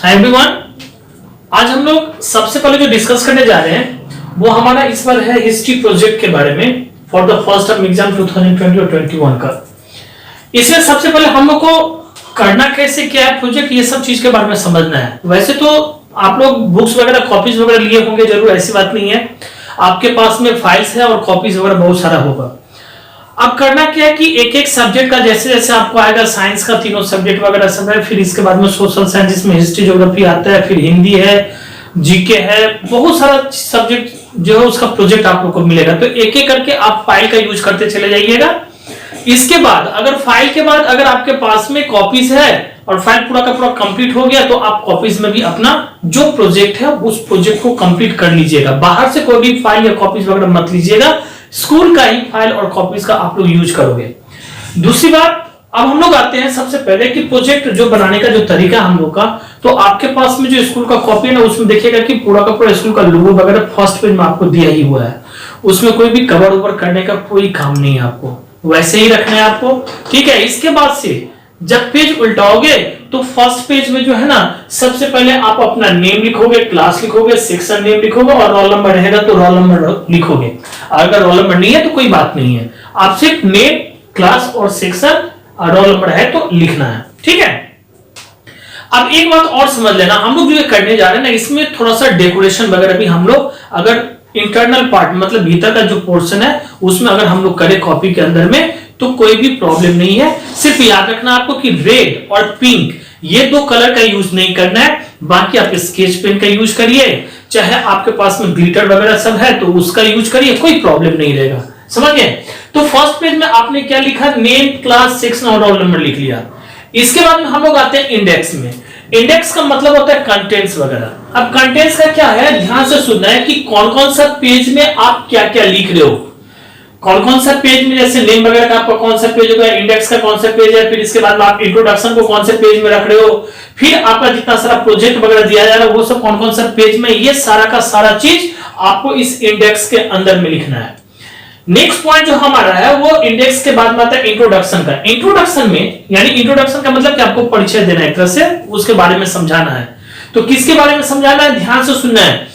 Hi everyone, आज हम लोग सबसे पहले जो डिस्कस करने जा रहे हैं वो हमारा इस बार है हिस्ट्री प्रोजेक्ट के बारे में for the first term exam 2020 और 21 का। इसमें सबसे पहले हम लोग को करना कैसे, क्या है प्रोजेक्ट, ये सब चीज के बारे में समझना है। वैसे तो आप लोग बुक्स वगैरह कॉपीज वगैरह लिए होंगे जरूर, ऐसी बात नहीं है। आपके पास में फाइल्स है और कॉपीज वगैरह बहुत सारा होगा। अब करना क्या है कि एक एक सब्जेक्ट का जैसे जैसे आपको आएगा, साइंस का तीनों सब्जेक्ट वगैरह सब है, फिर इसके बाद में सोशल साइंस जिसमें हिस्ट्री ज्योग्राफी आता है, फिर हिंदी है, जीके है, बहुत सारा सब्जेक्ट जो है उसका प्रोजेक्ट आप लोग को मिलेगा। तो एक एक करके आप फाइल का यूज करते चले जाइएगा। इसके बाद अगर फाइल के बाद अगर आपके पास में कॉपीज है और फाइल पूरा का पूरा कंप्लीट हो गया तो आप कॉपीज में भी अपना जो प्रोजेक्ट है उस प्रोजेक्ट को कंप्लीट कर लीजिएगा। बाहर से कोई भी फाइल या कॉपीज वगैरह मत लीजिएगा, स्कूल का ही फाइल और कॉपीज का आप लोग यूज करोगे। दूसरी बात, अब हम लोग आते हैं सबसे पहले कि प्रोजेक्ट जो बनाने का जो तरीका हम लोग का, तो आपके पास में जो स्कूल का कॉपी है ना उसमें देखिएगा कि पूरा का पूरा स्कूल का लोगो वगैरह फर्स्ट पेज में आपको दिया ही हुआ है। उसमें कोई भी कवर ओवर करने का कोई काम नहीं है, आपको वैसे ही रखना है आपको, ठीक है। इसके बाद से जब पेज उल्टाओगे तो फर्स्ट पेज में जो है ना सबसे पहले आप अपना नेम लिखोगे, क्लास लिखोगे, सेक्शन नेम लिखोगे और रोल नंबर रहेगा तो रोल नंबर लिखोगे। अगर रोल नंबर नहीं है तो कोई बात नहीं है, आप सिर्फ नेम, क्लास और सेक्शन और रोल नंबर है तो लिखना है, ठीक है। अब एक बात और समझ लेना, हम लोग जो करने जा रहे हैं ना इसमें थोड़ा सा डेकोरेशन वगैरह भी हम लोग अगर इंटरनल पार्ट मतलब भीतर का जो पोर्शन है उसमें अगर हम लोग करें कॉपी के अंदर में तो कोई भी प्रॉब्लम नहीं है। सिर्फ याद रखना आपको कि रेड और पिंक ये दो कलर का यूज नहीं करना है, बाकी आप स्केच पेन का यूज करिए, चाहे आपके पास में ग्लिटर वगैरह सब है तो उसका यूज करिए, कोई प्रॉब्लम नहीं रहेगा, समझ गए। तो फर्स्ट पेज में आपने क्या लिखा, नेम, क्लास, सेक्शन और रोल नंबर लिख लिया। इसके बाद में हम लोग आते हैं इंडेक्स में। इंडेक्स का मतलब होता है कंटेंट्स वगैरह। अब कंटेंट्स का क्या है, ध्यान से सुनना है कि कौन कौन सा पेज में आप क्या क्या लिख रहे हो, कौन कौन सा पेज में, जैसे नेम वगैरह का आपका कौन सा पेज होगा, इंडेक्स का कौन सा पेज है, फिर इसके बाद में आप इंट्रोडक्शन को कौन से पेज में रख रहे हो, फिर आपका जितना सारा प्रोजेक्ट वगैरह दिया जा रहा है वो सब कौन कौन सा पेज में, ये सारा का सारा चीज आपको इस इंडेक्स के अंदर में लिखना है। नेक्स्ट पॉइंट जो हमारा है वो इंडेक्स के बाद में आता है इंट्रोडक्शन का। इंट्रोडक्शन में यानी इंट्रोडक्शन का मतलब कि आपको परिचय देना है, एक तरह से उसके बारे में समझाना है। तो किसके बारे में समझाना है, ध्यान से सुनना है।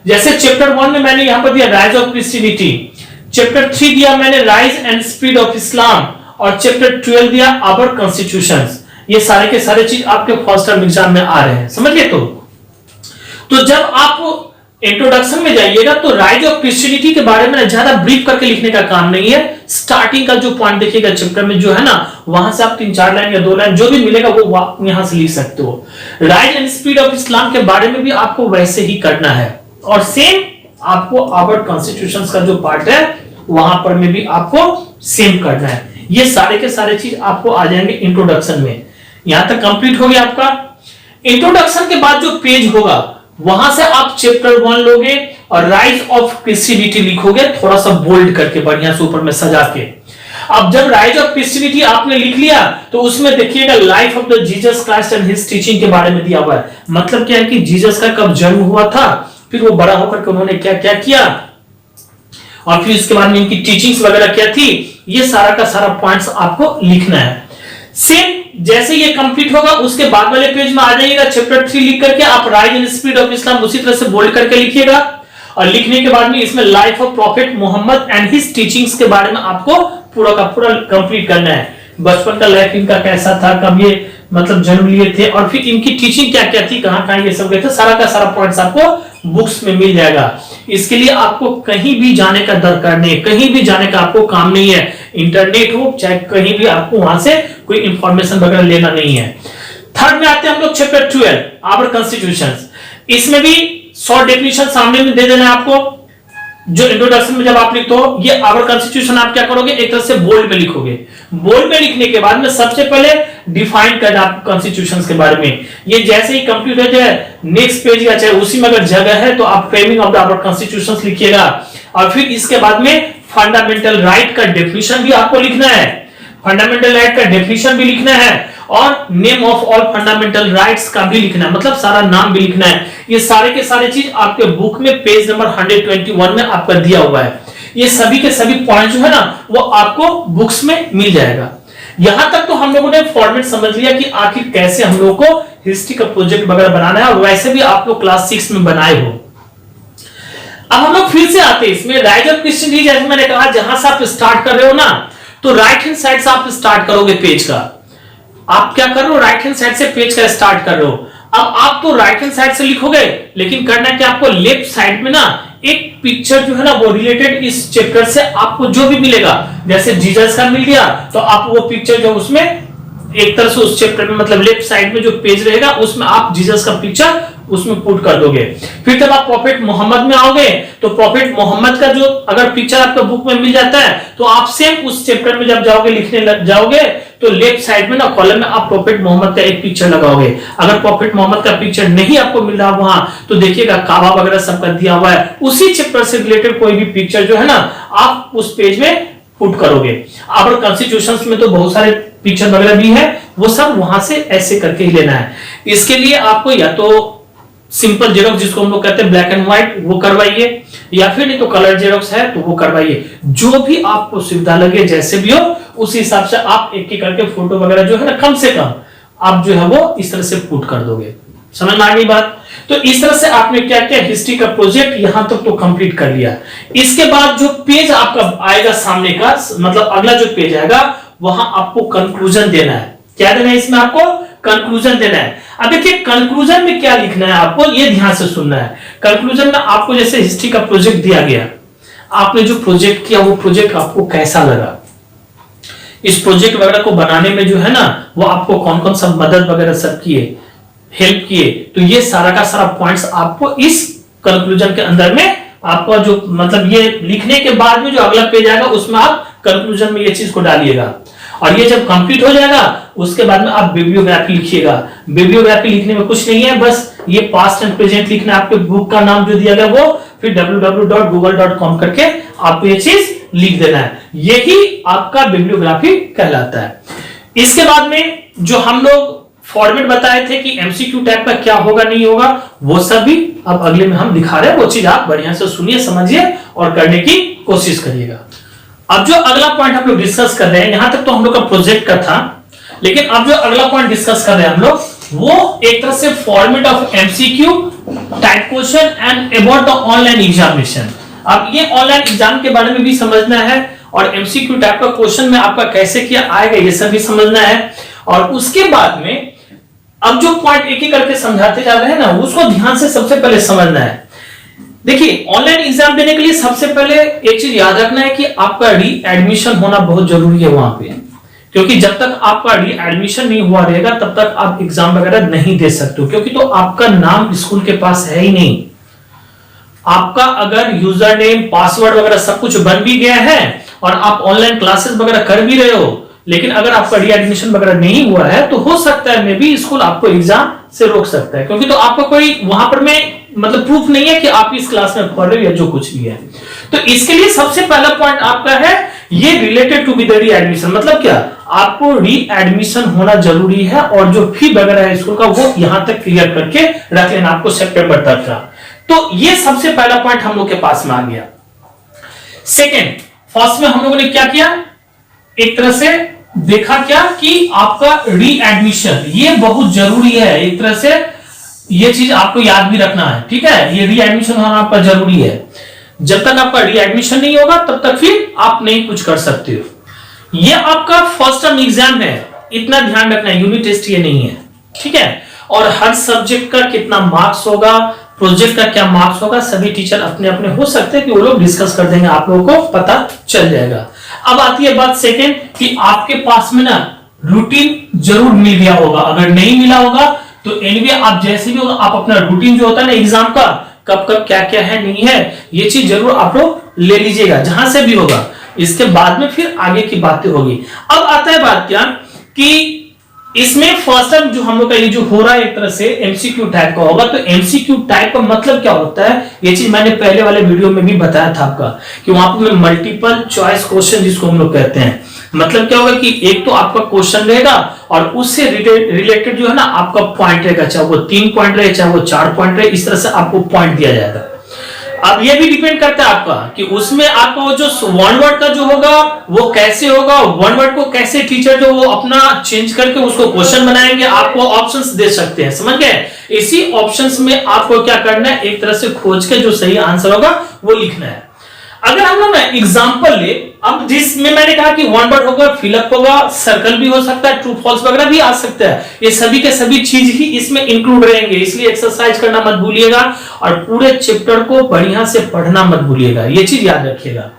जैसे चैप्टर 1 में मैंने यहां पर दिया राइज ऑफ क्रिश्चियनिटी, चैप्टर 3 दिया मैंने rise and spread of Islam, और चैप्टर 12 दिया आवर कॉन्स्टिट्यूशंस। ये सारे के सारे चीज आपके फर्स्ट टर्म एग्जाम में आ रहे हैं, समझ गए। तो जब आप इंट्रोडक्शन में जाइएगा तो राइज ऑफ क्रिश्चियनिटी के बारे में ज्यादा ब्रीफ करके लिखने का काम नहीं है। स्टार्टिंग का जो पॉइंट देखिएगा चैप्टर में जो है ना वहां से आप 3-4 लाइन या 2 लाइन जो भी मिलेगा वो यहां से लिख सकते हो। Rise and spread of Islam के बारे में भी आपको वैसे ही करना है, और सेम आपको आवर कॉन्स्टिट्यूशन का जो पार्ट है वहां पर में भी आपको सेम करना है। ये सारे के सारे चीज आपको आ जाएंगे इंट्रोडक्शन में। यहां तक कंप्लीट हो गया आपका। इंट्रोडक्शन के बाद जो पेज होगा वहां से आप चैप्टर 1 लोगे और राइज ऑफ क्रिश्चियनिटी लिखोगे, थोड़ा सा बोल्ड करके बढ़िया से ऊपर में सजा के। अब जब राइज ऑफ क्रिश्चियनिटी आपने लिख लिया तो उसमें देखिएगा life of the Jesus Christ and his teaching के बारे में दिया हुआ है। मतलब क्या है कि जीसस का कब जन्म हुआ था, फिर वो बड़ा होकर के उन्होंने क्या क्या किया, और फिर इसके बाद में इनकी टीचिंग्स वगैरह क्या थी, ये सारा का सारा पॉइंट्स आपको लिखना है। सेम जैसे ये कंप्लीट होगा उसके बाद वाले पेज में आ जाइएगा, चैप्टर 3 लिख करके आप rise and spread of Islam उसी तरह से बोल्ड करके लिखिएगा, और लिखने के बाद में इसमें life of prophet Muhammad and his teachings के बारे में आपको पूरा का पूरा कंप्लीट करना है। बचपन का लाइफ इनका कैसा था, कब ये मतलब जन्म लिए थे, और फिर इनकी टीचिंग क्या क्या थी, कहां कहां ये सब गए थे, सारा का सारा पॉइंट्स आपको बुक्स में मिल जाएगा। इसके लिए आपको कहीं भी जाने का दरकार नहीं है, कहीं भी जाने का आपको काम नहीं है। इंटरनेट हो चाहे कहीं भी आपको वहां से कोई इंफॉर्मेशन वगैरह लेना नहीं है। थर्ड में आते हैं हम लोग चैप्टर 12 आवर कॉन्स्टिट्यूशंस। इसमें भी शॉर्ट डेफिनेशन सामने में दे देना है आपको। जो इंट्रोडक्शन में जब आप लिखते हो ये आवर कॉन्स्टिट्यूशन, आप क्या करोगे, एक तरह से बोल्ड में लिखोगे। बोल्ड में लिखने के बाद में सबसे पहले डिफाइन करना आप कॉन्स्टिट्यूशंस के बारे में। ये जैसे ही कंप्लीट हो जाए नेक्स्ट पेज या चाहे उसी में अगर जगह है तो आप framing of the our constitutions लिखिएगा, और फिर इसके बाद में फंडामेंटल राइट का डेफिनेशन भी आपको लिखना है, फंडामेंटल राइट का डेफिनेशन भी लिखना है, और name of all fundamental rights का भी लिखना है, मतलब सारा नाम भी लिखना है। ये सारे के सारे चीज आपके बुक में पेज नंबर 121 में आपका दिया हुआ है। ये सभी के सभी पॉइंट जो है ना वो आपको बुक्स में मिल जाएगा। यहां तक तो हम लोगों ने फॉर्मेट समझ लिया कि आखिर कैसे हम लोगों को हिस्ट्री का प्रोजेक्ट वगैरह बनाना है, और वैसे भी आप लोग क्लास 6 में बनाए हो। अब हम लोग फिर से आते हैं इसमें राइज ऑफ क्वेश्चन डी। जैसे मैंने कहा, जहां से आप स्टार्ट कर रहे हो ना, तो राइट हैंड साइड से आप स्टार्ट करोगे पेज का। आप क्या कर रहे हो, राइट हैंड साइड से पेज का स्टार्ट कर रहे हो। अब आप तो राइट हैंड साइड से लिखोगे, लेकिन करना क्या आपको, लेफ्ट साइड में ना एक पिक्चर जो है ना वो रिलेटेड इस चैप्टर से आपको जो भी मिलेगा, जैसे जीसस का मिल गया तो आप वो पिक्चर जो उसमें एक तरह से उस चैप्टर में, मतलब लेफ्ट साइड में जो पेज रहेगा उसमें आप जीसस का पिक्चर उसमें पुट कर दोगे। फिर जब आप प्रॉफेट मोहम्मद में आओगे तो प्रॉफेट मोहम्मद का जो अगर पिक्चर आपका बुक में मिल जाता है तो आप सेम उस चैप्टर में जब जाओगे लिखने लग जाओगे तो लेफ्ट साइड में ना कॉलम में आप प्रॉफेट मोहम्मद का एक पिक्चर लगाओगे। अगर प्रॉफेट मोहम्मद का पिक्चर नहीं आपको मिल रहा वहां तो देखिएगा काबा वगैरह सब कर दिया हुआ है, उसी चैप्टर से रिलेटेड कोई भी पिक्चर जो है ना आप उस पेज में पुट करोगे। अब कॉन्स्टिट्यूशंस में तो बहुत सारे पिक्चर वगैरह भी है, वो सब वहां से ऐसे करके ही लेना है। इसके लिए आपको या तो सिंपल जेरोक्स जिसको हम लोग कहते हैं ब्लैक एंड व्हाइट वो करवाइए, या फिर नहीं तो कलर जेरोक्स है तो वो करवाइए। जो भी आपको सुविधा लगे, जैसे भी हो उस हिसाब से आप एक एक करके फोटो वगैरह जो है ना कम से कम आप जो है वो इस तरह से पुट कर दोगे। समझ में आ गई बात? तो इस तरह से आपने क्या किया, हिस्ट्री का प्रोजेक्ट यहां तक तो कंप्लीट कर लिया। इसके बाद जो पेज आपका आएगा सामने का, मतलब अगला जो पेज आएगा वहां आपको कंक्लूजन देना है। क्या देना है इसमें, आपको कंक्लूजन देना है। अब देखिए कंक्लूजन में क्या लिखना है आपको, ये ध्यान से सुनना है। कंक्लूजन में आपको जैसे हिस्ट्री का प्रोजेक्ट दिया गया, आपने जो प्रोजेक्ट किया वो प्रोजेक्ट आपको कैसा लगा, इस प्रोजेक्ट वगैरह को बनाने में जो है ना वो आपको कौन कौन सा मदद वगैरह सब किए, हेल्प किए, तो ये सारा का सारा पॉइंट्स आपको इस कंक्लूजन के अंदर में आपको जो मतलब ये लिखने के बाद में जो अगला पेज आएगा उसमें आप कंक्लूजन में ये चीज को डालिएगा। और ये जब कंप्लीट हो जाएगा उसके बाद में आप बिब्लियोग्राफी लिखिएगा। बिब्लियोग्राफी लिखने में कुछ नहीं है, बस ये पास्ट एंड प्रेजेंट लिखना है, आपके बुक का नाम जो दिया गया वो, फिर www.google.com करके आपको ये चीज लिख देना है। यही आपका बिब्लियोग्राफी कहलाता है। इसके बाद में जो हम लोग फॉर्मेट बताए थे कि एमसीक्यू टाइप का क्या होगा नहीं होगा, वो सब भी अब अगले में हम दिखा रहे हैं। वो चीज आप बढ़िया से सुनिए, समझिए और करने की कोशिश करिएगा। अब जो अगला पॉइंट हम लोग डिस्कस कर रहे हैं, यहां तक तो हम लोग का प्रोजेक्ट का था, लेकिन अब जो अगला पॉइंट डिस्कस कर रहे हैं हम लोग वो एक तरह से format of MCQ type question and about the online examination. अब ये ऑनलाइन एग्जाम के बारे में भी समझना है और एमसीक्यू टाइप का क्वेश्चन में आपका कैसे किया आएगा ये सब भी समझना है। और उसके बाद में अब जो पॉइंट एक एक करके समझाते जा रहे हैं ना उसको ध्यान से सबसे पहले समझना है। देखिए ऑनलाइन एग्जाम देने के लिए सबसे पहले एक चीज याद रखना है कि आपका री एडमिशन होना बहुत जरूरी है वहां पे, क्योंकि जब तक आपका री एडमिशन नहीं हुआ रहेगा तब तक आप एग्जाम वगैरह नहीं दे सकते हो, क्योंकि तो आपका नाम स्कूल के पास है ही नहीं। आपका अगर यूजर नेम पासवर्ड वगैरह सब कुछ बन भी गया है और आप ऑनलाइन क्लासेस वगैरह कर भी रहे हो, लेकिन अगर आपका री एडमिशन वगैरह नहीं हुआ है तो हो सकता है मे बी स्कूल आपको एग्जाम से रोक सकता है, क्योंकि तो आपका कोई वहां पर में मतलब प्रूफ नहीं है कि आप इस क्लास में पढ़ रहे हो या जो कुछ भी है। तो इसके लिए सबसे पहला पॉइंट आपका है ये रिलेटेड टू विद री एडमिशन। मतलब क्या, आपको री एडमिशन होना जरूरी है और जो फी वगैरह है स्कूल का वो यहां तक क्लियर करके रख लेना आपको सितंबर तक का। तो ये सबसे पहला पॉइंट हम लोग के पास में आ गया। सेकेंड, फर्स्ट में हम लोगों ने क्या किया, एक तरह से देखा क्या कि आपका री एडमिशन ये बहुत जरूरी है। एक तरह से ये चीज आपको याद भी रखना है, ठीक है, ये री एडमिशन होना आपका जरूरी है। जब तक आपका री एडमिशन नहीं होगा तब तक फिर आप नहीं कुछ कर सकते हो। ये आपका फर्स्ट टर्म एग्जाम है, इतना ध्यान रखना है, यूनिट टेस्ट ये नहीं है, ठीक है। और हर सब्जेक्ट का कितना मार्क्स होगा, प्रोजेक्ट का क्या मार्क्स होगा, सभी टीचर अपने अपने हो सकते हैं कि वो लोग डिस्कस कर देंगे, आप लोगों को पता चल जाएगा। अब आती है बात सेकेंड कि आपके पास में ना रूटीन जरूर मिल गया होगा। अगर नहीं मिला होगा तो एनीवे आप जैसे भी होगा आप अपना रूटीन जो होता है ना एग्जाम का, कब कब क्या क्या है नहीं है, ये चीज जरूर आप लोग ले लीजिएगा जहां से भी होगा। इसके बाद में फिर आगे की बातें होगी। अब आता है बात क्या कि इसमें फर्स्ट टाइम जो हम लोग का ये जो हो रहा है एक तरह से एमसीक्यू टाइप का होगा। तो एमसीक्यू टाइप का मतलब क्या होता है, ये चीज मैंने पहले वाले वीडियो में भी बताया था आपका कि वहां पर मल्टीपल चॉइस क्वेश्चन जिसको हम लोग कहते हैं। मतलब क्या होगा कि एक तो आपका क्वेश्चन रहेगा और उससे रिलेटेड जो है ना आपका पॉइंट रहेगा, चाहे वो 3 पॉइंट रहे चाहे वो 4 पॉइंट रहे, इस तरह से आपको पॉइंट दिया जाएगा। अब ये भी डिपेंड करता है आपका कि उसमें आपका वो जो वन वर्ड का जो होगा वो कैसे होगा, वन वर्ड को कैसे टीचर जो वो अपना चेंज करके उसको क्वेश्चन बनाएंगे, आपको ऑप्शंस दे सकते हैं, समझ गए। इसी ऑप्शंस में आपको क्या करना है, एक तरह से खोज के जो सही आंसर होगा वो लिखना है। अगर हम लोग ना एग्जांपल ले, अब जिसमें मैंने कहा कि वन वर्ड होगा, फिलअप होगा, सर्कल भी हो सकता है, ट्रू फॉल्स वगैरह भी आ सकता है, ये सभी के सभी चीज ही इसमें इंक्लूड रहेंगे, इसलिए एक्सरसाइज करना मत भूलिएगा और पूरे चैप्टर को बढ़िया से पढ़ना मत भूलिएगा, ये चीज याद रखिएगा।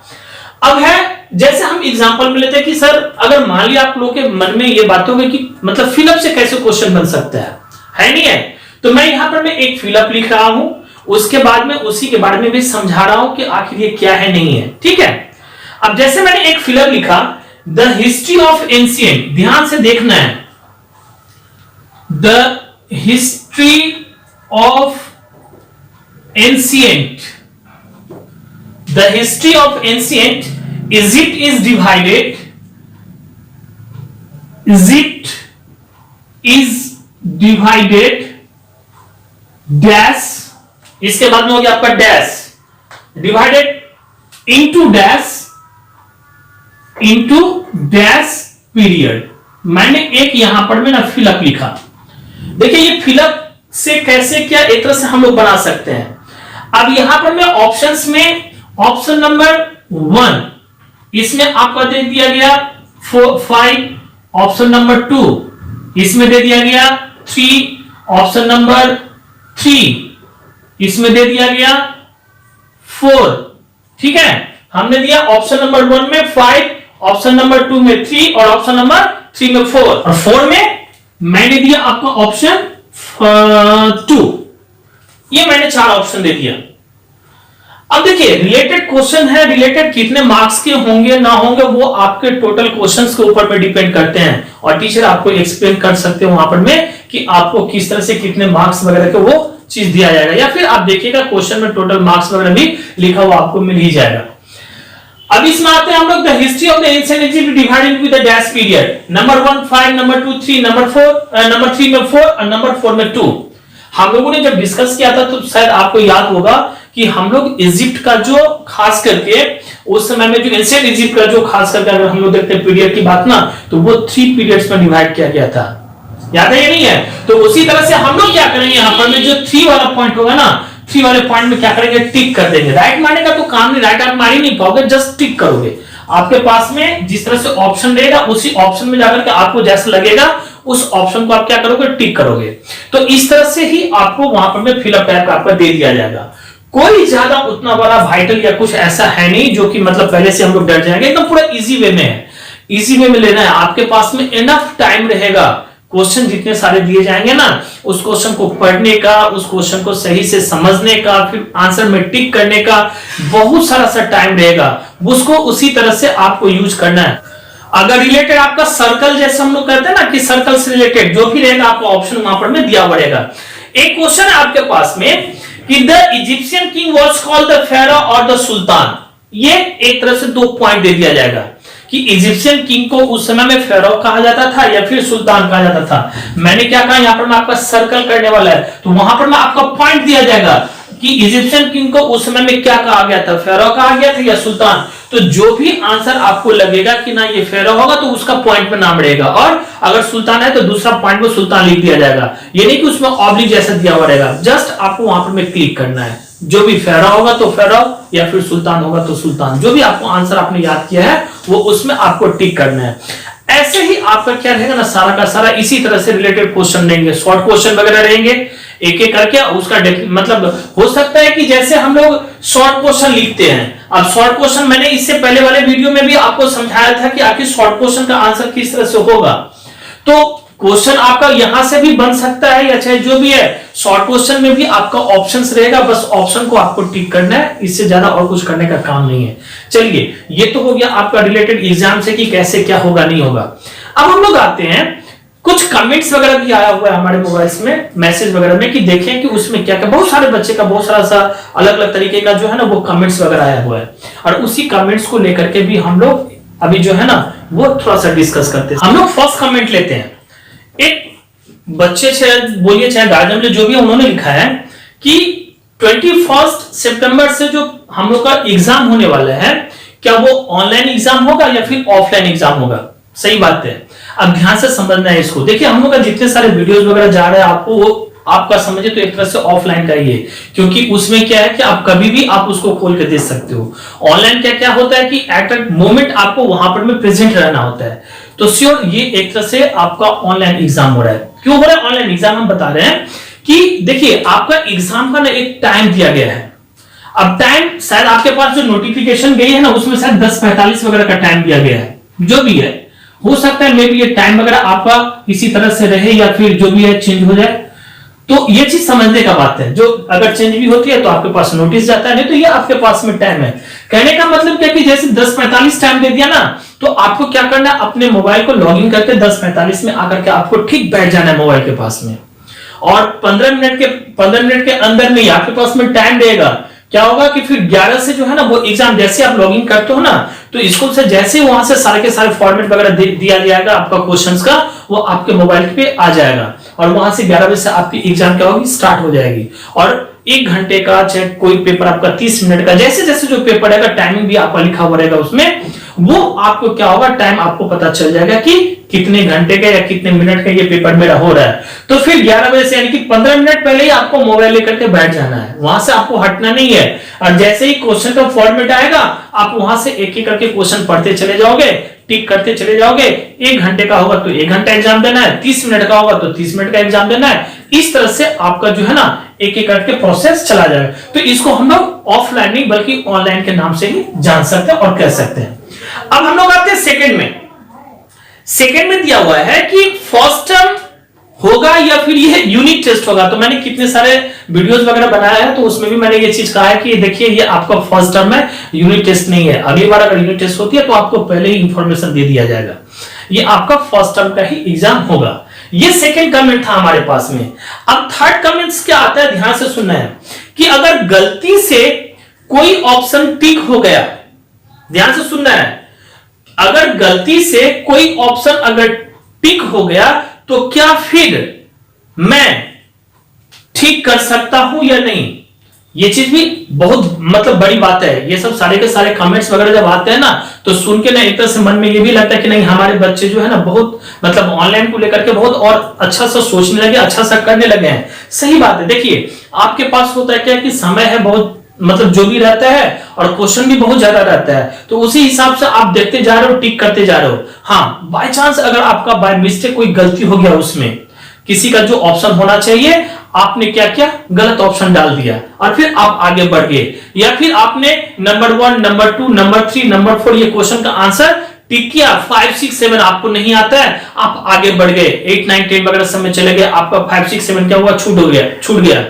अब है जैसे हम एग्जांपल में लेते हैं कि सर अगर मान लिया आप लोगों के मन में ये बात होगी कि मतलब फिलअप से कैसे क्वेश्चन बन सकता है नहीं है, तो मैं यहां पर मैं एक फिलअप लिख रहा हूं, उसके बाद में उसी के बारे में भी समझा रहा हूं कि आखिर ये क्या है नहीं है, ठीक है। अब जैसे मैंने एक फिलअप लिखा, द हिस्ट्री ऑफ एंशिएंट, ध्यान से देखना है, the history of ancient, the history of ancient Egypt is divided, Egypt is divided dash, इसके बाद में हो गया आपका dash, divided into dash, into dash period. मैंने एक यहां पर में ना फिलअप लिखा। देखिए ये फिलअप से कैसे क्या एक तरह से हम लोग बना सकते हैं। अब यहां पर मैं ऑप्शंस में ऑप्शन नंबर 1 इसमें आपका दे दिया गया 5, ऑप्शन नंबर 2 इसमें दे दिया गया 3, ऑप्शन नंबर 3 इसमें दे दिया गया 4, ठीक है। हमने दिया ऑप्शन नंबर 1 में 5, ऑप्शन नंबर 2 में 3 और ऑप्शन नंबर 3 में 4, और 4 में मैंने दिया आपका ऑप्शन 2। ये मैंने 4 ऑप्शन दे दिया। अब देखिए रिलेटेड क्वेश्चन है, रिलेटेड कितने मार्क्स के होंगे ना होंगे वो आपके टोटल क्वेश्चंस के ऊपर में डिपेंड करते हैं, और टीचर आपको एक्सप्लेन कर सकते हैं वहां पर में कि आपको किस तरह से कितने मार्क्स वगैरह के वो चीज दिया जाएगा, या फिर आप देखिएगा क्वेश्चन में टोटल मार्क्स वगैरह भी लिखा हुआ आपको मिल ही जाएगा। अब इसमें आते हैं हम लोग, the history of the ancient Egypt divided with the dash period, number 1 5, number 2 3, number 3 में 4 और नंबर 4 में 2। हम लोगों ने जब डिस्कस किया था तो शायद आपको याद होगा कि हम लोग इजिप्ट का जो खास करके उस समय में जो एंशिएंट इजिप्ट का जो खास करके अगर हम लोग देखते हैं पीरियड की बात ना, तो वो 3 पीरियड्स में डिवाइड किया गया था, याद है या नहीं है। तो उसी तरह से हम लोग क्या करेंगे, यहां पर में जो 3 वाला पॉइंट होगा ना, 3 वाले पॉइंट में क्या करेंगे, टिक कर देंगे। राइट मारने का तो काम नहीं, राइट आप मार ही नहीं पाओगे, जस्ट टिक करोगे। आपके पास में जिस तरह से ऑप्शन रहेगा उसी ऑप्शन में जाकर के आपको जैसा लगेगा उस ऑप्शन को आप क्या करोगे, टिक करोगे। तो इस तरह से ही आपको वहां पर में फिलअप टाइप का आपका दे दिया जाएगा। कोई ज्यादा उतना बड़ा वाइटल या कुछ ऐसा है नहीं जो कि मतलब पहले से हम लोग डर जाएंगे, एकदम पूरा इजी वे में है, इजी वे में लेना है। आपके पास में इनफ टाइम रहेगा, क्वेश्चन जितने सारे दिए जाएंगे ना, उस क्वेश्चन को पढ़ने का, उस क्वेश्चन को सही से समझने का, फिर आंसर में टिक करने का बहुत सारा सा टाइम रहेगा, उसको उसी तरह से आपको यूज करना है। अगर रिलेटेड आपका सर्कल जैसे हम लोग कहते हैं ना कि सर्कल से रिलेटेड जो भी रहेगा आपको ऑप्शन वहां पर में दिया पड़ेगा। एक क्वेश्चन है आपके पास में कि the Egyptian king was called the pharaoh और द सुल्तान, ये एक तरह से 2 पॉइंट दे दिया जाएगा कि इजिप्शियन किंग को उस समय में फेरो कहा जाता था या फिर सुल्तान कहा जाता था। मैंने क्या कहा, यहां पर मैं आपका सर्कल करने वाला है, तो वहां पर मैं आपका पॉइंट दिया जाएगा कि इजिप्शियन किंग को उस समय में क्या कहा गया था, फेरो कहा गया था या सुल्तान। तो जो भी आंसर आपको लगेगा कि ना ये फेरो होगा तो उसका पॉइंट में नाम रहेगा, और अगर सुल्तान है तो दूसरा पॉइंट में सुल्तान लिख दिया जाएगा। ये नहीं कि उसमें ऑब्लिक जैसा दिया हुआ रहेगा, जस्ट आपको वहां पर में क्लिक करना है। जो भी फेरो होगा तो फेरो या फिर सुल्तान होगा तो सुल्तान, जो भी आपको आंसर आपने याद किया है वो उसमें आपको टिक करना है। ऐसे ही आपका क्या रहेगा ना, सारा का सारा इसी तरह से रिलेटेड क्वेश्चन रहेंगे, शॉर्ट क्वेश्चन वगैरह रहेंगे, एक एक करके उसका मतलब हो सकता है कि जैसे हम लोग शॉर्ट क्वेश्चन लिखते हैं। अब शॉर्ट क्वेश्चन मैंने इससे पहले वाले वीडियो में भी आपको समझाया था कि आखिर शॉर्ट क्वेश्चन का आंसर किस तरह से होगा। तो क्वेश्चन आपका यहां से भी बन सकता है या चाहे जो भी है, शॉर्ट क्वेश्चन में भी आपका ऑप्शंस रहेगा, बस ऑप्शन को आपको टिक करना है, इससे ज्यादा और कुछ करने का काम नहीं है। चलिए ये तो हो गया आपका रिलेटेड एग्जाम से कि कैसे क्या होगा नहीं होगा। अब हम लोग आते हैं, कुछ कमेंट्स वगैरह भी आया हुआ है हमारे मोबाइल्स में, मैसेज वगैरह में, कि देखें कि उसमें क्या क्या, बहुत सारे बच्चे का बहुत सारा सा अलग अलग तरीके का जो है ना वो कमेंट्स वगैरह आया हुआ है, और उसी कमेंट्स को लेकर के भी हम लोग अभी जो है ना वो थोड़ा सा डिस्कस करते हैं। हम लोग फर्स्ट कमेंट लेते हैं, एक बच्चे से बोलिए चाहे गार्जियन जो भी है, उन्होंने लिखा है कि 21 सितंबर से जो हम लोग का एग्जाम होने वाला है, क्या वो ऑनलाइन एग्जाम होगा या फिर ऑफलाइन एग्जाम होगा? सही बात है। अब ध्यान से समझना है इसको। देखिए हम लोग का जितने सारे वीडियोस वगैरह जा रहे हैं आपको, वो आपका समझे तो एक तरह से ऑफलाइन का ही है, क्योंकि उसमें क्या है कि आप कभी भी आप उसको खोल के देख सकते हो। ऑनलाइन क्या क्या होता है कि एट अ मोमेंट आपको वहां पर में प्रेजेंट रहना होता है। तो श्योर ये एक तरह से आपका ऑनलाइन एग्जाम हो रहा है। क्यों हो रहा है ऑनलाइन एग्जाम? हम बता रहे हैं कि देखिए आपका एग्जाम का ना एक टाइम दिया गया है। अब टाइम शायद आपके पास जो नोटिफिकेशन गई है ना, उसमें शायद 10:45 वगैरह का टाइम दिया गया है। जो भी है, हो सकता है मे बी ये टाइम वगैरह आपका इसी तरह से रहे या फिर जो भी है चेंज हो जाए। तो ये चीज समझने का बात है। जो अगर चेंज भी होती है तो आपके पास नोटिस जाता है, नहीं तो ये आपके पास में टाइम है। कहने का मतलब क्या कि जैसे 10:45 टाइम दे दिया ना, तो आपको क्या करना है, अपने मोबाइल को लॉगिन करके 10:45 में आकर के आपको ठीक बैठ जाना है मोबाइल के पास में, और 15 मिनट के अंदर में आपके पास में टाइम देगा। क्या होगा कि फिर 11 से जो है ना वो एग्जाम जैसे आप लॉगिन करते हो ना, तो स्कूल से जैसे वहां से सारे के सारे फॉर्मेट वगैरह दिया जाएगा आपका क्वेश्चंस का, वो आपके मोबाइल पे आ जाएगा, और वहां से 11 बजे से आपकी एग्जाम क्या होगी, स्टार्ट हो जाएगी। और 1 घंटे का चाहे कोई पेपर आपका 30 मिनट का, जैसे जैसे जो पेपर रहेगा टाइमिंग भी आपका लिखा हुआ रहेगा उसमें, वो आपको क्या होगा, टाइम आपको पता चल जाएगा कि कितने घंटे का या कितने मिनट का ये पेपर मेरा हो रहा है। तो फिर 11 बजे से यानी कि 15 मिनट पहले ही आपको मोबाइल लेकर के बैठ जाना है, वहां से आपको हटना नहीं है। और जैसे ही क्वेश्चन का फॉर्मेट आएगा, आप वहां से एक एक करके क्वेश्चन पढ़ते चले जाओगे, टिक करते चले जाओगे। 1 घंटे का होगा तो 1 घंटा एग्जाम देना है, 30 मिनट का होगा तो 30 मिनट का एग्जाम देना है। इस तरह से आपका जो है ना एक एक करके प्रोसेस चला जाएगा। तो इसको हम लोग ऑफलाइन नहीं बल्कि ऑनलाइन के नाम से ही जान सकते हैं और कह सकते हैं। अब हम लोग आते हैं सेकंड में। सेकंड में दिया हुआ है कि फर्स्ट टर्म होगा या फिर ये यूनिट टेस्ट होगा। तो मैंने कितने सारे वीडियोस वगैरह बनाया है, तो उसमें भी मैंने ये चीज कहा है कि देखिए ये आपका फर्स्ट टर्म है, यूनिट टेस्ट नहीं है। अगली बार अगर यूनिट टेस्ट होती है तो आपको पहले ही इंफॉर्मेशन दे दिया जाएगा, ये आपका फर्स्ट टर्म का ही एग्जाम होगा। ये सेकंड कमेंट था हमारे पास में। अब थर्ड कमेंट्स क्या आता है, ध्यान से सुनना है कि अगर गलती से कोई ऑप्शन टिक हो गया, ध्यान से सुनना है, अगर गलती से कोई ऑप्शन अगर टिक हो गया तो क्या फिर मैं ठीक कर सकता हूं या नहीं? ये चीज भी बहुत मतलब बड़ी बात है। ये सब सारे के सारे कमेंट्स वगैरह जब आते हैं ना, तो सुन के ना एक तरह से मन में ये भी लगता है कि नहीं, हमारे बच्चे जो है ना बहुत मतलब ऑनलाइन को लेकर के बहुत और अच्छा सा सोचने लगे, अच्छा सा करने लगे हैं। सही बात है। देखिए आपके पास होता है क्या कि समय है बहुत, मतलब जो भी रहता है, और क्वेश्चन भी बहुत ज्यादा रहता है, तो उसी हिसाब से आप देखते जा रहे हो, टिक करते जा रहे हो। हाँ, बाय चांस अगर आपका बाय मिस्टेक कोई गलती हो गया, उसमें किसी का जो ऑप्शन होना चाहिए आपने क्या किया, गलत ऑप्शन डाल दिया, और फिर आप आगे बढ़ गए, या फिर आपने नंबर 1, नंबर 2, नंबर 3, नंबर 4 ये क्वेश्चन का आंसर टिक किया, 5, 6, 7 आपको नहीं आता है, आप आगे बढ़ गए, 8, 9, 10 वगैरह समय चले गए, आपका 5, 6, 7 क्या हुआ, छूट गया।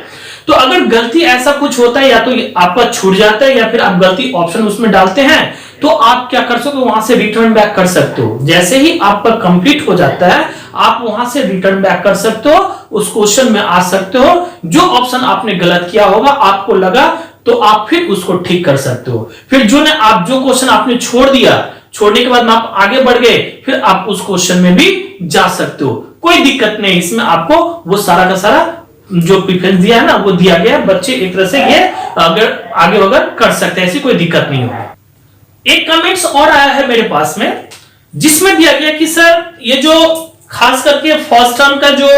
तो अगर गलती ऐसा कुछ होता है, या तो आपका छूट जाता है या फिर आप गलती ऑप्शन उसमें डालते हैं, तो आप क्या कर सकते हो, वहां से रिटर्न बैक कर सकते हो। जैसे ही आपका कंप्लीट हो जाता है, आप वहां से रिटर्न बैक कर सकते हो, उस क्वेश्चन में आ सकते हो। जो ऑप्शन आपने गलत किया होगा, आपको लगा, तो आप फिर उसको ठीक कर सकते हो। फिर जो क्वेश्चन आपने छोड़ दिया, छोड़ने के बाद में आप आगे बढ़ गए, फिर आप उस क्वेश्चन में भी जा सकते हो, कोई दिक्कत नहीं। इसमें आपको वो सारा का सारा जो प्रेफरेंस दिया है ना, वो दिया गया। बच्चे एक तरह से ये अगर आगे वगैरह कर सकते हैं, ऐसी कोई दिक्कत नहीं होगी। एक कमेंट्स और आया है मेरे पास में, जिसमें दिया गया कि सर ये जो खास करके फर्स्ट टर्म का जो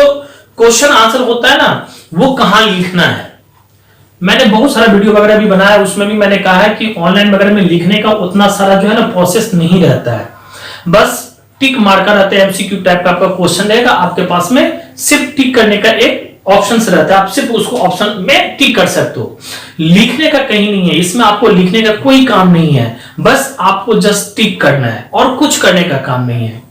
क्वेश्चन आंसर होता है ना, वो कहां लिखना है। मैंने बहुत सारा वीडियो वगैरह भी बनाया, उसमें भी मैंने कहा है कि ऑनलाइन वगैरह में लिखने का उतना सारा जो है ना प्रोसेस नहीं रहता है, बस टिक मार्कर रहता है, एमसीक्यू टाइप का आपका क्वेश्चन रहेगा, आपके पास में सिर्फ टिक करने का एक ऑप्शन रहता है, आप सिर्फ उसको ऑप्शन में टिक कर सकते हो। लिखने का कहीं नहीं है, इसमें आपको लिखने का कोई काम नहीं है, बस आपको जस्ट टिक करना है और कुछ करने का काम नहीं है।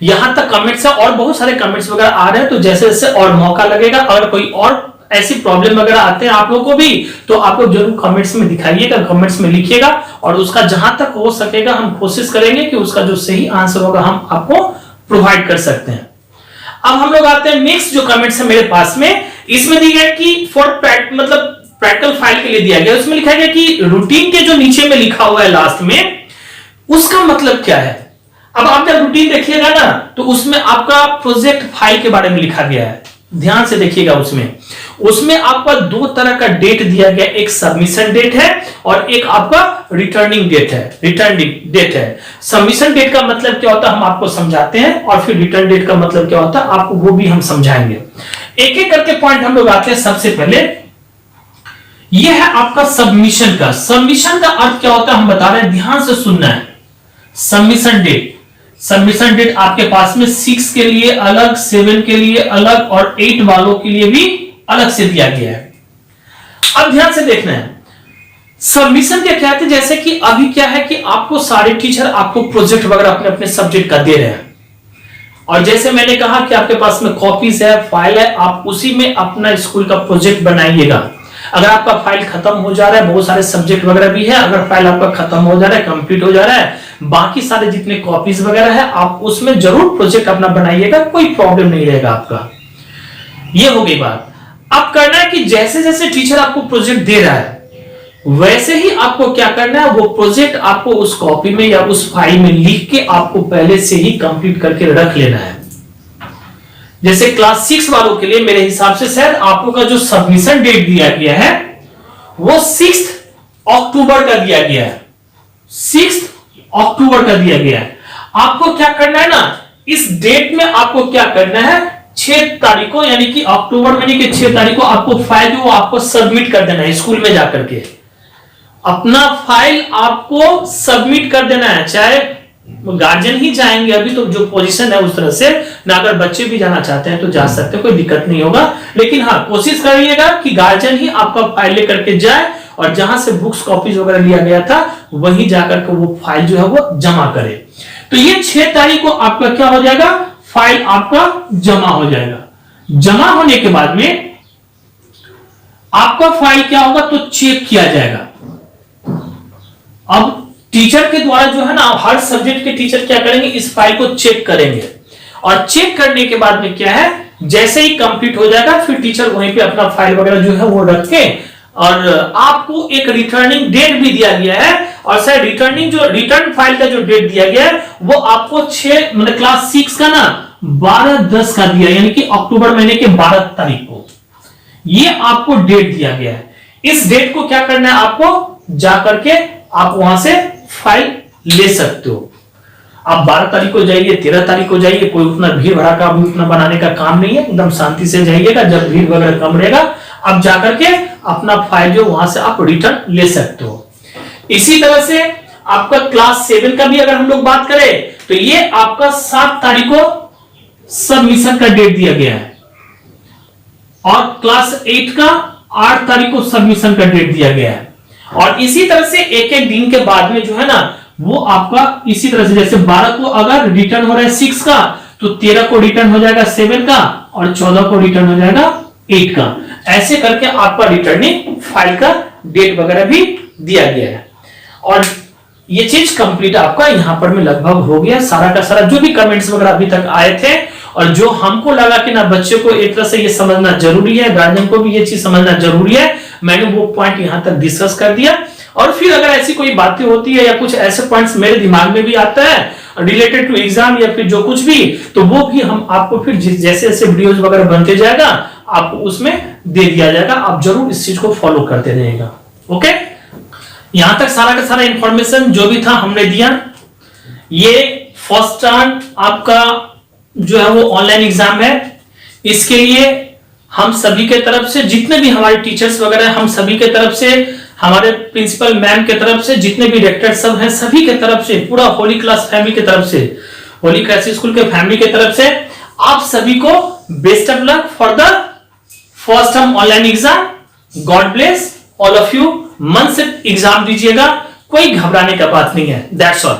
यहां तक कमेंट्स है, और बहुत सारे कमेंट्स वगैरह आ रहे हैं, तो जैसे जैसे और मौका लगेगा, अगर कोई और ऐसी प्रॉब्लम वगैरह आते हैं आप लोगों को भी, तो आप लोग जरूर कमेंट्स में दिखाइएगा, कमेंट्स में लिखिएगा, और उसका जहां तक हो सकेगा हम कोशिश करेंगे कि उसका जो सही आंसर होगा हम आपको प्रोवाइड कर सकते हैं। अब हम लोग आते हैं नेक्स्ट जो कमेंट्स है मेरे पास में, इसमें दिया गया कि फॉर मतलब प्रैक्टिकल फाइल के लिए दिया गया, उसमें लिखा गया कि रूटीन के जो नीचे में लिखा हुआ है लास्ट में, उसका मतलब क्या है। अब आप जब रूटीन देखिएगा ना, तो उसमें आपका प्रोजेक्ट फाइल के बारे में लिखा गया है, ध्यान से देखिएगा, उसमें आपका दो तरह का डेट दिया गया, एक सबमिशन डेट है और एक आपका रिटर्निंग डेट है। सबमिशन डेट का मतलब क्या होता है हम आपको समझाते हैं, और फिर रिटर्न डेट का मतलब क्या होता है आपको वो भी हम समझाएंगे। एक एक करके पॉइंट हम लोग आते हैं। सबसे पहले यह है आपका सबमिशन का अर्थ क्या होता है हम बता रहे हैं, ध्यान से सुनना है। सबमिशन डेट आपके पास में 6 के लिए अलग, 7 के लिए अलग और 8 वालों के लिए भी अलग से दिया गया है। अब ध्यान से देखना है सबमिशन क्या कहते हैं। जैसे कि अभी क्या है कि आपको सारे टीचर आपको प्रोजेक्ट वगैरह अपने अपने सब्जेक्ट का दे रहे हैं, और जैसे मैंने कहा कि आपके पास में कॉपीज है, फाइल है, आप उसी में अपना स्कूल का प्रोजेक्ट बनाइएगा। अगर आपका फाइल खत्म हो जा रहा है, बहुत सारे सब्जेक्ट वगैरह भी है, अगर फाइल आपका खत्म हो जा रहा है, कंप्लीट हो जा रहा है, बाकी सारे जितने कॉपीज वगैरह है आप उसमें जरूर प्रोजेक्ट अपना बनाइएगा, कोई प्रॉब्लम नहीं रहेगा आपका। ये हो गई बात। अब करना है कि जैसे जैसे टीचर आपको प्रोजेक्ट दे रहा है वैसे ही आपको क्या करना है, वो प्रोजेक्ट आपको उस कॉपी में या उस फाइल में लिख के आपको पहले से ही कंप्लीट करके रख लेना है। जैसे क्लास 6 वालों के लिए मेरे हिसाब से शायद आपको का जो सबमिशन डेट दिया गया है वो 6 अक्टूबर का दिया गया है, 6 अक्टूबर का दिया गया है। आपको क्या करना है ना, इस डेट में आपको क्या करना है, 6 तारीख को यानी कि अक्टूबर महीने के 6 तारीख को आपको फाइल जो आपको सबमिट कर देना है। स्कूल में जाकर के अपना फाइल आपको सबमिट कर देना है, चाहे गार्जियन ही जाएंगे, अभी तो जो पोजीशन है उस तरह से ना, अगर बच्चे भी जाना चाहते हैं तो जा सकते हैं, कोई दिक्कत नहीं होगा। लेकिन हाँ कोशिश करिएगा कि गार्जियन ही आपका फाइल लेकर के जाए और जहां से बुक्स कॉपीज वगैरह लिया गया था वहीं जाकर के वो फाइल जो है वो जमा करे। तो ये 6 तारीख को आपका क्या हो जाएगा, फाइल आपका जमा हो जाएगा। जमा होने के बाद में आपका फाइल क्या होगा तो चेक किया जाएगा। अब टीचर के द्वारा जो है ना, हर सब्जेक्ट के टीचर क्या करेंगे, इस फाइल को चेक करेंगे, और चेक करने के बाद में क्या है, जैसे ही कंप्लीट हो जाएगा फिर टीचर वहीं पे अपना फाइल वगैरह जो है वो रख के, और आपको एक रिटर्निंग डेट भी दिया गया है, और सर रिटर्न फाइल का जो डेट दिया गया है वो आपको 6 मतलब क्लास 6 का ना 12/10 का दिया, यानी कि अक्टूबर महीने के 12 तारीख को ये आपको डेट दिया गया है। इस डेट को क्या करना है, आपको जाकर के आप वहां से फाइल ले सकते हो। आप 12 तारीख को जाइए, 13 तारीख को जाइए, कोई उतना भीड़ भड़का भी उतना बनाने का काम नहीं है, एकदम शांति से जाइएगा। जब भीड़ वगैरह कम रहेगा आप जाकर के अपना फाइल जो वहां से आप रिटर्न ले सकते हो। इसी तरह से आपका क्लास 7 का भी अगर हम लोग बात करें तो ये आपका 7 तारीख को सबमिशन का डेट दिया गया है, और क्लास 8 का 8 तारीख को सबमिशन का डेट दिया गया है। और इसी तरह से एक एक दिन के बाद में जो है ना वो आपका इसी तरह से, जैसे 12 को अगर रिटर्न हो रहा है 6 का तो 13 को रिटर्न हो जाएगा 7 का, और 14 को रिटर्न हो जाएगा 8 का। ऐसे करके आपका रिटर्निंग फाइल का डेट वगैरह भी दिया गया है। और ये चीज कंप्लीट आपका यहां पर में लगभग हो गया। सारा का सारा जो भी कमेंट्स वगैरह अभी तक आए थे और जो हमको लगा कि ना बच्चे को एक तरह से ये समझना जरूरी है, गार्जियन को भी ये चीज समझना जरूरी है, मैंने वो पॉइंट यहां तक डिस्कस कर दिया। और फिर अगर ऐसी कोई बातें होती है या कुछ ऐसे पॉइंट्स मेरे दिमाग में भी आता है रिलेटेड टू एग्जाम या फिर जो कुछ भी, तो वो भी हम आपको फिर जैसे जैसे वीडियोस वगैरह बनते जाएगा आपको उसमें दे दिया जाएगा। आप जरूर इस चीज को फॉलो करते रहिएगा। ओके, यहां तक सारा का सारा इंफॉर्मेशन जो भी था हमने दिया। ये फर्स्ट टर्म आपका जो है वो ऑनलाइन एग्जाम है। इसके लिए हम सभी के तरफ से, जितने भी हमारे टीचर्स वगैरह हम सभी के तरफ से, हमारे प्रिंसिपल मैम के तरफ से, जितने भी डायरेक्टर सब हैं सभी के तरफ से, पूरा होली क्लास फैमिली के तरफ से, होली क्लास स्कूल के फैमिली के तरफ से आप सभी को best of luck for the first term online exam. God bless all of you. मन से एग्जाम दीजिएगा, कोई घबराने का बात नहीं है। That's all.